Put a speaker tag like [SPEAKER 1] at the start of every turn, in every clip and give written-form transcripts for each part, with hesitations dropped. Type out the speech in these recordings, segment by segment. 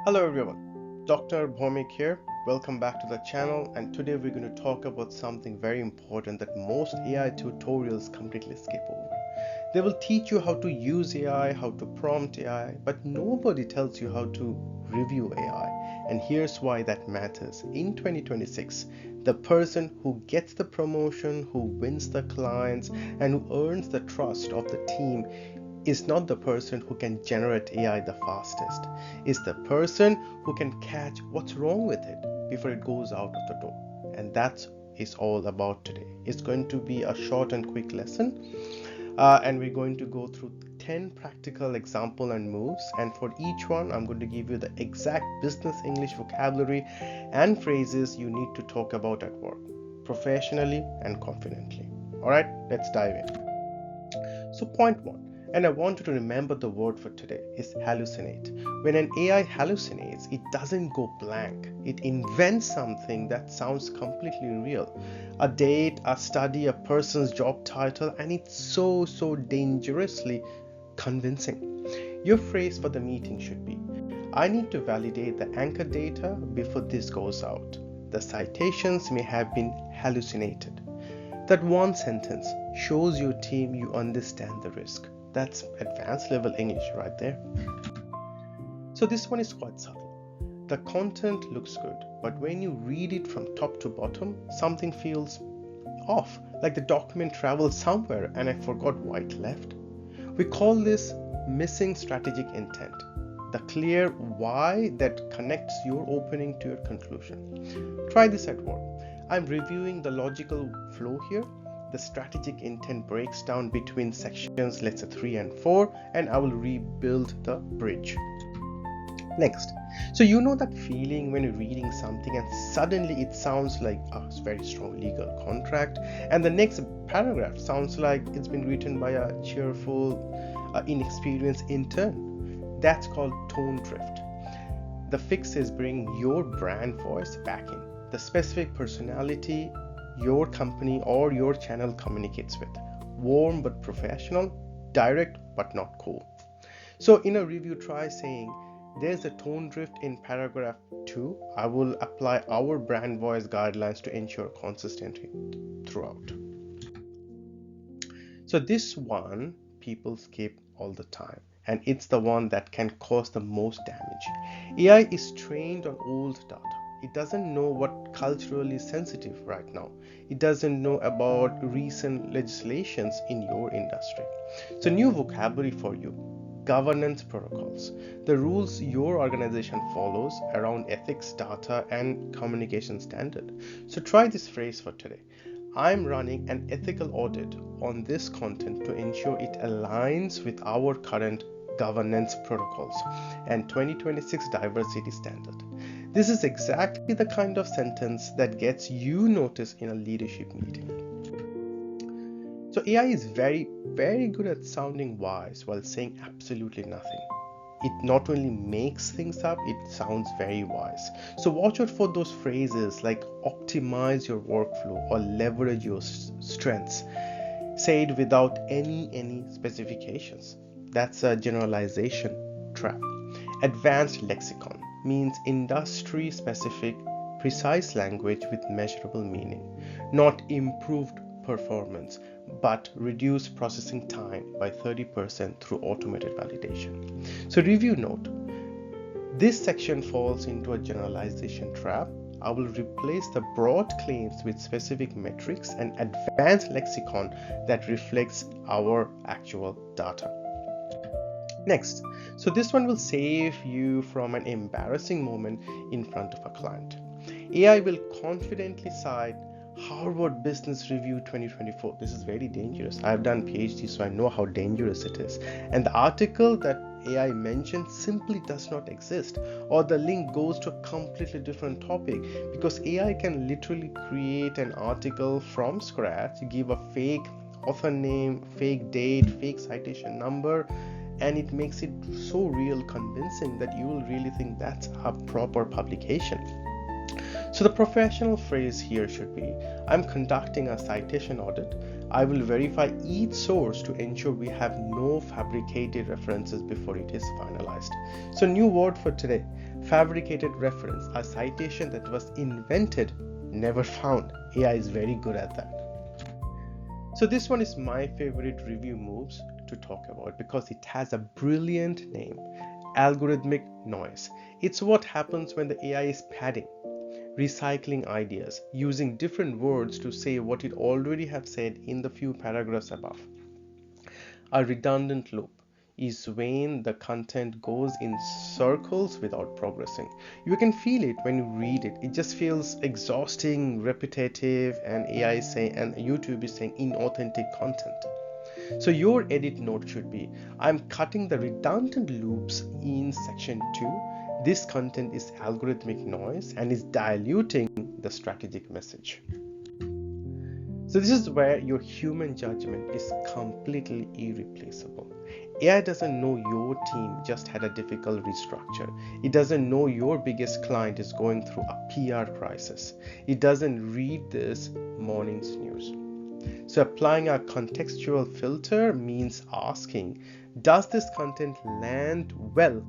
[SPEAKER 1] Hello everyone, Dr. Bhomik here. Welcome back to the channel, and today we're going to talk about something very important that most AI tutorials completely skip over. They will teach you how to use AI, how to prompt AI, but nobody tells you how to review AI. And here's why that matters. In 2026, the person who gets the promotion, who wins the clients, and who earns the trust of the team is not the person who can generate AI the fastest. It's the person who can catch what's wrong with it before it goes out of the door. And that's is all about today. It's going to be a short and quick lesson, and we're going to go through 10 practical example and moves, and for each one I'm going to give you the exact business English vocabulary and phrases you need to talk about at work professionally and confidently. All right, let's dive in. So point one, and I want you to remember the word for today, is hallucinate. When an AI hallucinates, it doesn't go blank. It invents something that sounds completely real. A date, a study, a person's job title, and it's so dangerously convincing. Your phrase for the meeting should be, I need to validate the anchor data before this goes out. The citations may have been hallucinated. That one sentence shows your team you understand the risk. That's advanced level English right there. So this one is quite subtle. The content looks good, but when you read it from top to bottom, something feels off, like the document traveled somewhere and I forgot why it left. We call this missing strategic intent, the clear why that connects your opening to your conclusion. Try this at work. I'm reviewing the logical flow here. The strategic intent breaks down between sections, let's say 3 and 4, and I will rebuild the bridge. Next, so you know that feeling when you're reading something and suddenly it sounds like a very strong legal contract, and the next paragraph sounds like it's been written by a cheerful, inexperienced intern. That's called tone drift. The fix is bring your brand voice back in, the specific personality your company or your channel communicates with. Warm but professional, direct but not cool. So in a review, try saying, there's a tone drift in paragraph 2. I will apply our brand voice guidelines to ensure consistency throughout. So this one people skip all the time, and it's the one that can cause the most damage. AI is trained on old data. It doesn't know what culturally sensitive right now. It doesn't know about recent legislations in your industry. So new vocabulary for you, governance protocols, the rules your organization follows around ethics, data, and communication standard. So try this phrase for today. I'm running an ethical audit on this content to ensure it aligns with our current governance protocols and 2026 diversity standard. This is exactly the kind of sentence that gets you noticed in a leadership meeting. So AI is very good at sounding wise while saying absolutely nothing. It not only makes things up, it sounds very wise. So watch out for those phrases like optimize your workflow or leverage your strengths. Say it without any specifications. That's a generalization trap. Advanced lexicon means industry specific, precise language with measurable meaning, not improved performance, but reduce processing time by 30% through automated validation. So review note, this section falls into a generalization trap. I will replace the broad claims with specific metrics and advanced lexicon that reflects our actual data. Next, so this one will save you from an embarrassing moment in front of a client. AI will confidently cite Harvard Business Review 2024. This is very dangerous. I've done PhD, so I know how dangerous it is. And the article that AI mentioned simply does not exist, or the link goes to a completely different topic, because AI can literally create an article from scratch, give a fake author name, fake date, fake citation number, and it makes it so real convincing that you will really think that's a proper publication. So the professional phrase here should be, I'm conducting a citation audit. I will verify each source to ensure we have no fabricated references before it is finalized. So new word for today, Fabricated reference, a citation that was invented, never found. AI is very good at that. So this one is my favorite review moves to talk about because it has a brilliant name, algorithmic noise. It's what happens when the AI is padding, recycling ideas, using different words to say what it already have said in the few paragraphs above. A redundant loop is when the content goes in circles without progressing. You can feel it when you read it. It just feels exhausting, repetitive, and AI is saying, and YouTube is saying inauthentic content. So your edit note should be, I'm cutting the redundant loops in section 2. This content is algorithmic noise and is diluting the strategic message. So this is where your human judgment is completely irreplaceable. AI doesn't know your team just had a difficult restructure. It doesn't know your biggest client is going through a PR crisis. It doesn't read this morning's news. So applying a contextual filter means asking, does this content land well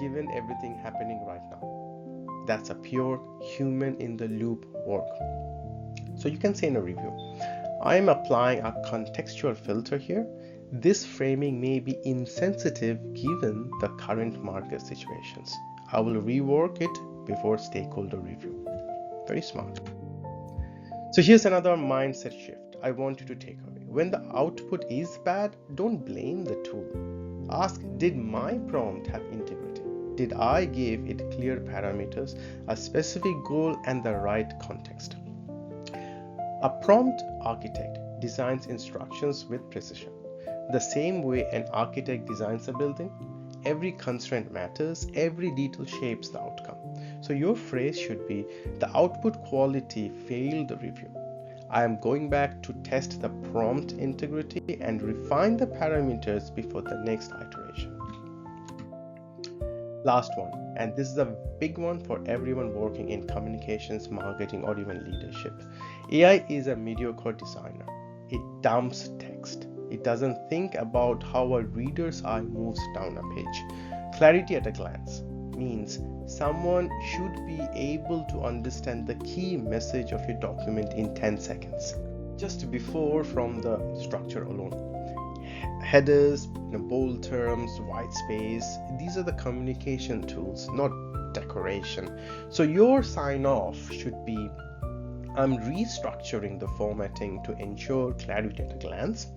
[SPEAKER 1] given everything happening right now? That's a pure human in the loop work. So you can say in a review, I am applying a contextual filter here. This framing may be insensitive given the current market situations. I will rework it before stakeholder review. Very smart. So here's another mindset shift I want you to take away. When the output is bad, don't blame the tool. Ask, did my prompt have integrity? Did I give it clear parameters, a specific goal, and the right context? A prompt architect designs instructions with precision. The same way an architect designs a building, every constraint matters, every detail shapes the outcome. So your phrase should be, the output quality failed the review. I am going back to test the prompt integrity and refine the parameters before the next iteration. Last one, and this is a big one for everyone working in communications, marketing, or even leadership. AI is a mediocre designer. It dumps text. It doesn't think about how a reader's eye moves down a page. Clarity at a glance means someone should be able to understand the key message of your document in 10 seconds. Just before from the structure alone. Headers, bold terms, white space, these are the communication tools, not decoration. So your sign off should be, I'm restructuring the formatting to ensure clarity at a glance.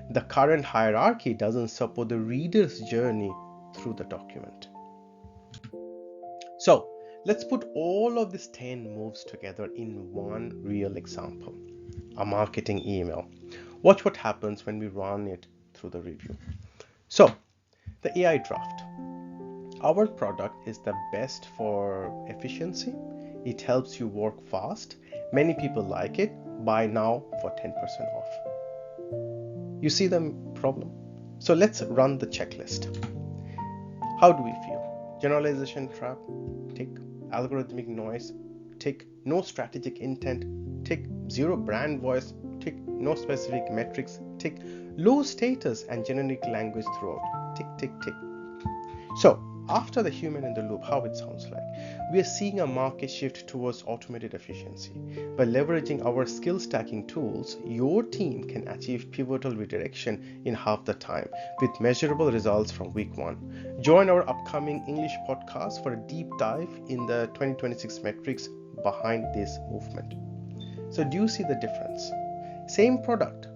[SPEAKER 1] The current hierarchy doesn't support the reader's journey through the document. So let's put all of these 10 moves together in one real example, a marketing email. Watch what happens when we run it through the review. So the AI draft. Our product is the best for efficiency. It helps you work fast. Many people like it. Buy now for 10% off. You see the problem? So let's run the checklist. How do we feel? Generalization trap, tick. Algorithmic noise, tick. No strategic intent, tick. Zero brand voice, tick. No specific metrics, tick. Low status and generic language throughout, tick, tick, tick. So after the human in the loop, how it sounds like. We are seeing a market shift towards automated efficiency. By leveraging our skill stacking tools, your team can achieve pivotal redirection in half the time with measurable results from week 1. Join our upcoming English podcast for a deep dive in the 2026 metrics behind this movement. So do you see the difference? Same product,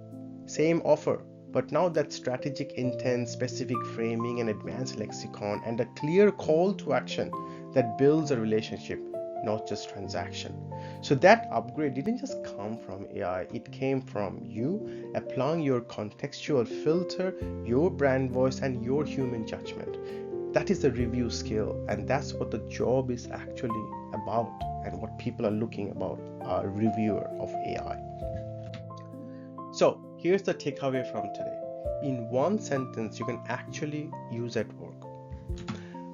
[SPEAKER 1] same offer, but now that strategic intent, specific framing, and advanced lexicon, and a clear call to action that builds a relationship, not just transaction. So that upgrade didn't just come from AI, it came from you applying your contextual filter, your brand voice, and your human judgment. That is a review skill, and that's what the job is actually about, and what people are looking about a reviewer of AI. So here's the takeaway from today. In one sentence, you can actually use at work.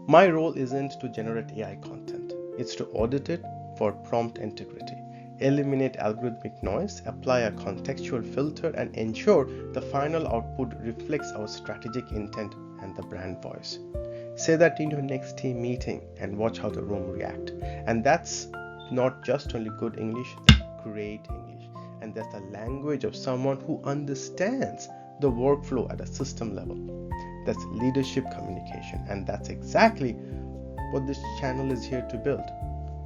[SPEAKER 1] My role isn't to generate AI content. It's to audit it for prompt integrity, eliminate algorithmic noise, apply a contextual filter, and ensure the final output reflects our strategic intent and the brand voice. Say that in your next team meeting and watch how the room react. And that's not just only good English, great English. And that's the language of someone who understands the workflow at a system level. That's leadership communication, and that's exactly what this channel is here to build.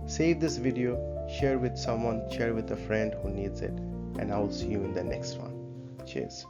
[SPEAKER 1] Save this video, share with someone, share with a friend who needs it, and I will see you in the next one. Cheers.